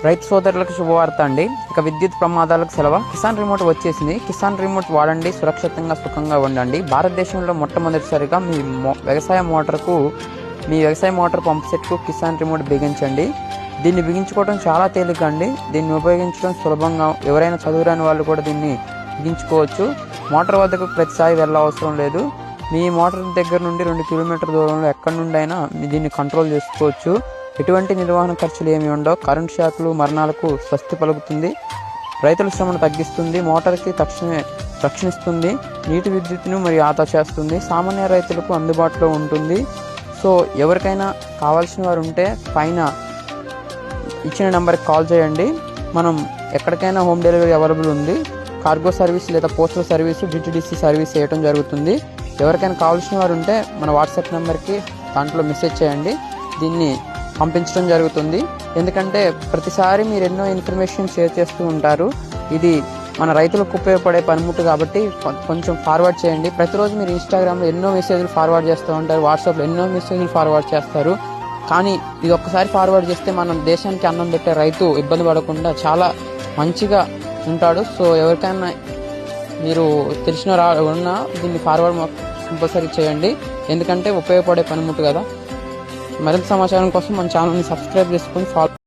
రైతు సోదరులకు శుభవార్త అండి. ఇక విద్యుత్ ప్రమాదాలకు సెలవు. కిసాన్ రిమోట్ వచ్చేసింది. కిసాన్ రిమోట్ వాడండి, సురక్షితంగా సుఖంగా ఉండండి. భారతదేశంలో మొట్టమొదటిసారిగా మీ వ్యవసాయ మోటార్ పంప్ సెట్కు కిసాన్ రిమోట్ బిగించండి. దీన్ని బిగించుకోవడం చాలా తేలిక అండి. దీన్ని ఉపయోగించడం సులభంగా, ఎవరైనా చదువురాని వాళ్ళు కూడా దీన్ని బిగించుకోవచ్చు. మోటార్ వద్దకు ప్రతిసారి వెళ్ళవసరం లేదు. మీ మోటార్ దగ్గర నుండి 2 కిలోమీటర్ల దూరంలో ఎక్కడి నుండి అయినా దీన్ని కంట్రోల్ చేసుకోవచ్చు. ఎటువంటి నిర్వహణ ఖర్చులు ఏమి ఉండవు. కరెంట్ షాక్లు, మరణాలకు స్వస్తి పలుకుతుంది. రైతుల శ్రమను తగ్గిస్తుంది. మోటార్కి తక్షణమే రక్షణిస్తుంది. నీటి విద్యుత్తును మరియు ఆదా చేస్తుంది. సామాన్య రైతులకు అందుబాటులో ఉంటుంది. సో ఎవరికైనా కావాల్సిన వారు ఉంటే పైన ఇచ్చిన నెంబర్కి కాల్ చేయండి. మనం ఎక్కడికైనా హోమ్ డెలివరీ అవైలబుల్ ఉంది. కార్గో సర్వీస్ లేదా పోస్టల్ సర్వీస్, డిటిడిసి సర్వీస్ చేయడం జరుగుతుంది. ఎవరికైనా కావాల్సిన వారు ఉంటే మన వాట్సాప్ నెంబర్కి దాంట్లో మెసేజ్ చేయండి. దీన్ని పంపించడం జరుగుతుంది. ఎందుకంటే ప్రతిసారి మీరు ఎన్నో ఇన్ఫర్మేషన్ షేర్ చేస్తూ ఉంటారు. ఇది మన రైతులకు ఉపయోగపడే పనిముట్టు కాబట్టి కొంచెం ఫార్వర్డ్ చేయండి. ప్రతిరోజు మీరు ఇన్స్టాగ్రామ్లో ఎన్నో మెసేజ్లు ఫార్వర్డ్ చేస్తూ ఉంటారు, వాట్సాప్లో ఎన్నో మెసేజ్లు ఫార్వర్డ్ చేస్తారు. కానీ ఇది ఒక్కసారి ఫార్వర్డ్ చేస్తే మనం దేశానికి అన్నం పెట్టే రైతు ఇబ్బంది పడకుండా చాలా మంచిగా ఉంటాడు. సో ఎవరికైనా మీరు తెలిసిన ఉన్నా దీన్ని ఫార్వర్డ్ కంపల్సరీ చేయండి. ఎందుకంటే ఉపయోగపడే పనిముట్టు కదా. మరింత సమాచారం కోసం మన ఛానల్ని సబ్స్క్రైబ్ చేసుకొని ఫాలో